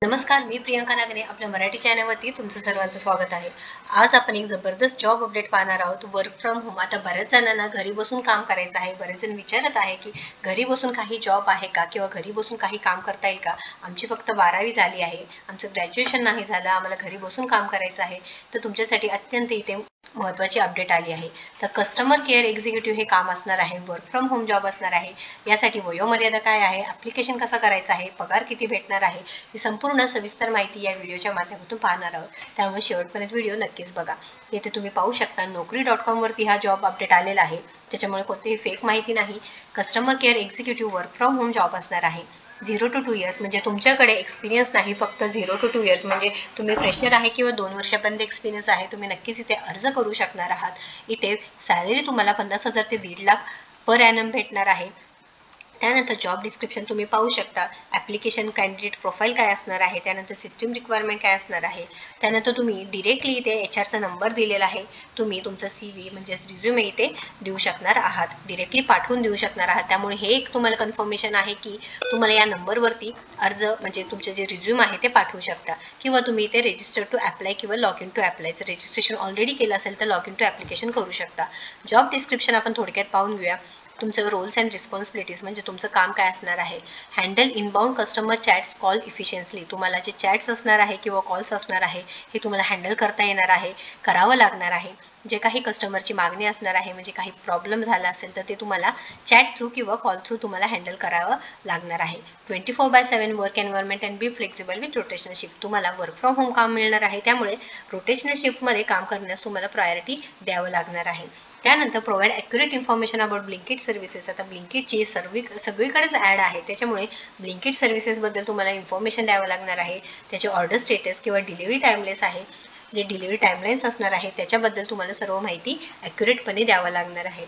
नमस्कार, मी प्रियंका नागने आपल्या मराठी चॅनलवरती तुमचं सर्वांचं स्वागत आहे। आज आपण एक जबरदस्त जॉब अपडेट पाहणार आहोत। Work from home. आता बऱ्याच जणांना घरी बसून काम करायचं आहे। बरेच जण विचारत आहे की घरी बसून काही जॉब आहे का किंवा घरी बसून काही काम करता येईल का। आमची फक्त 12वी झाली आहे, आमचं ग्रॅज्युएशन नाही झालं, आम्हाला घरी बसून काम करायचं आहे, तर तुमच्यासाठी अत्यंत इथे महत्त्वाची अपडेट आली आहे। तर कस्टमर केअर एक्झिक्युटिव्ह हे काम असणार आहे, वर्क फ्रॉम होम जॉब असणार आहे। यासाठी वयोमर्यादा काय आहे, ॲप्लिकेशन कसं करायचं आहे, पगार किती भेटणार आहे, ही संपूर्ण सविस्तर माहिती या व्हिडिओच्या माध्यमातून पाहणार आहोत। त्यामुळे शेवटपर्यंत व्हिडिओ नक्कीच बघा। येथे तुम्ही पाहू शकता naukri.com वरती हा जॉब अपडेट आलेला आहे, त्याच्यामुळे कोणतीही फेक माहिती नाही। Customer care executive work from home job असणार आहे। 0 to 2 इयर्स म्हणजे तुमच्याकडे एक्सपिरियन्स नाही, फक्त 0 to 2 इयर्स म्हणजे तुम्ही फ्रेशर आहे किंवा 2 वर्षापर्यंत एक्सपिरियन्स आहे, तुम्ही नक्कीच इथे अर्ज करू शकणार आहात। इथे सॅलरी तुम्हाला 50,000 ते 1.5 लाख पर ॲनम भेटणार आहे। त्यानंतर जॉब डिस्क्रिप्शन तुम्ही पाहू शकता। ॲप्लिकेशन कॅन्डिडेट प्रोफाईल काय असणार आहे, त्यानंतर सिस्टम रिक्वायरमेंट काय असणार आहे, त्यानंतर तुम्ही डिरेक्टली इथे HR नंबर दिलेला आहे, तुम्ही तुमचा CV म्हणजे रिझ्युमे इथे देऊ शकणार आहात, डिरेक्टली पाठवून देऊ शकणार आहात। त्यामुळे हे एक तुम्हाला कन्फर्मेशन आहे की तुम्हाला या नंबरवरती अर्ज म्हणजे तुमचे जे रिझ्यूम आहे ते पाठवू शकता, किंवा तुम्ही इथे रजिस्टर टू अप्लाय किंवा लॉग इन टू अप्लायचं रजिस्ट्रेशन ऑलरेडी केलं असेल तर लॉग इन टू ॲप्लिकेशन करू शकता। जॉब डिस्क्रिप्शन आपण थोडक्यात पाहून घेऊया। तुमचं रोल्स अँड रिस्पॉन्सिबिलिटीज म्हणजे तुमचं काम काय असणार आहे। Handle inbound customer chats call efficiently, तुम्हाला जे चॅट्स असणार आहे किंवा कॉल्स असणार आहे हे तुम्हाला हँडल करता येणार आहे, करावं लागणार आहे। जे काही कस्टमरची मागणी असणार आहे, म्हणजे काही प्रॉब्लेम झाला असेल तर ते तुम्हाला चॅट थ्रू किंवा कॉल थ्रू तुम्हाला हँडल करावं लागणार आहे। 24/7 work environment and be flexible with rotational shift, तुम्हाला वर्क फ्रॉम होम काम मिळणार आहे, त्यामुळे रोटेशनल शिफ्टमध्ये काम करण्यास तुम्हाला प्रायोरिटी द्यावं लागणार आहे। त्यानंतर provide accurate information about Blinkit services. आता ब्लिंकिटची सगळीकडेच ॲड आहे, त्याच्यामुळे ब्लिंकिट सर्व्हिसेसबद्दल तुम्हाला इन्फॉर्मेशन द्यावं लागणार आहे। त्याचे ऑर्डर स्टेटस किंवा डिलिव्हरी टाईमलेस आहे, जे डिलिव्हरी टाईमलाईन्स असणार आहे त्याच्याबद्दल तुम्हाला सर्व माहिती ॲक्युरेटपणे द्यावं लागणार आहे।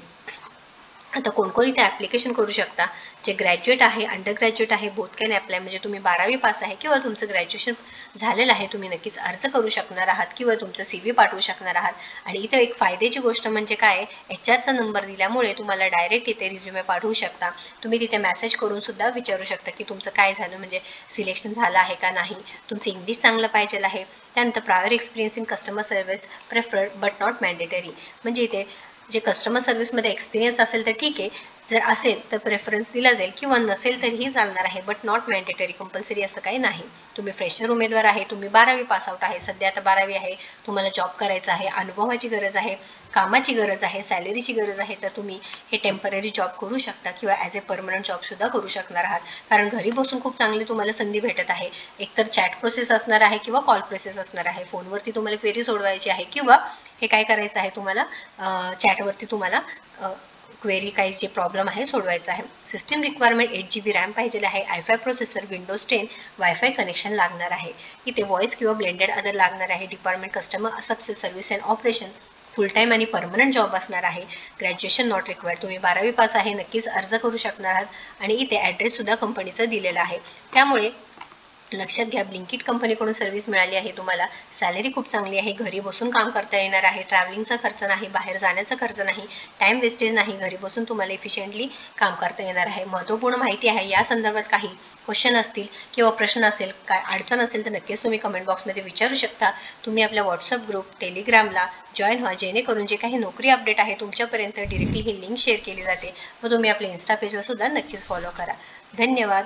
आता कोण इथे ॲप्लिकेशन करू शकता, जे ग्रॅज्युएट आहे, अंडर ग्रॅज्युएट आहे, बोथ कॅन अप्लाय, म्हणजे तुम्ही 12वी पास आहे किंवा तुमचं ग्रॅज्युएशन झालेलं आहे, तुम्ही नक्कीच अर्ज करू शकणार आहात किंवा तुमचं CV पाठवू शकणार आहात। आणि इथे एक फायद्याची गोष्ट म्हणजे काय, HR नंबर दिल्यामुळे तुम्हाला डायरेक्ट इथे रिझ्युमे पाठवू शकता। तुम्ही तिथे मेसेज करून सुद्धा विचारू शकता की तुमचं काय झालं, म्हणजे सिलेक्शन झालं आहे का नाही, तुमचं इंग्लिश चांगलं पाहिजे आहे। त्यानंतर prior experience in customer service preferred but not mandatory, म्हणजे इथे जे कस्टमर सर्व्हिसमध्ये एक्सपिरियन्स असेल तर ठीक आहे, जर असेल तर प्रेफरन्स दिला जाईल, किंवा नसेल तरीही चालणार आहे, बट नॉट मॅन्डेटरी, कंपल्सरी असं काही नाही। तुम्ही फ्रेशर उमेदवार आहे, तुम्ही 12वी पासआउट आहे, सध्या आता 12वी आहे, तुम्हाला जॉब करायचा आहे, अनुभवाची गरज आहे, कामाची गरज आहे, सॅलरीची गरज आहे, तर तुम्ही हे टेम्पररी जॉब करू शकता किंवा ॲज ए परमनंट जॉबसुद्धा करू शकणार आहात। कारण घरी बसून खूप चांगली तुम्हाला संधी भेटत आहे। एकतर चॅट प्रोसेस असणार आहे किंवा कॉल प्रोसेस असणार आहे, फोनवरती तुम्हाला क्वेरी सोडवायची आहे, किंवा हे काय करायचं आहे तुम्हाला चॅटवरती तुम्हाला क्वेरी काही जे प्रॉब्लेम आहे सोडवायचा आहे। सिस्टम रिक्वायरमेंट 8 GB रॅम पाहिजे आहे, i5 processor, Windows 10 wifi connection लागणार आहे। इथे व्हॉइस किंवा ब्लेंडेड अदर लागणार आहे। Department customer success service and operation, full time आणि परमनंट जॉब असणार आहे। ग्रॅज्युएशन नॉट रिक्वायर्ड, तुम्ही 12वी पास आहे, नक्कीच अर्ज करू शकणार आहात। आणि इथे ॲड्रेससुद्धा कंपनीचा दिलेला आहे, त्यामुळे लक्षात घ्या, ब्लिंकिट कंपनीकडून सर्व्हिस मिळाली आहे तुम्हाला, सॅलरी खूप चांगली आहे, घरी बसून काम करता येणार आहे, ट्रॅव्हलिंगचा खर्च नाही, बाहेर जाण्याचा खर्च नाही, टाईम वेस्टेज नाही, घरी बसून तुम्हाला इफिशियंटली काम करता येणार आहे। महत्त्वपूर्ण माहिती आहे। या संदर्भात काही क्वेश्चन असतील किंवा प्रश्न असेल, काय अडचण असेल तर नक्कीच तुम्ही कमेंट बॉक्समध्ये विचारू शकता। तुम्ही आपल्या व्हॉट्सअप ग्रुप, टेलिग्रामला जॉईन व्हा, जेणेकरून जे काही नोकरी अपडेट आहे तुमच्यापर्यंत डिरेक्टली ही लिंक शेअर केली जाते, व तुम्ही आपल्या इन्स्टा पेजवर सुद्धा नक्कीच फॉलो करा। धन्यवाद।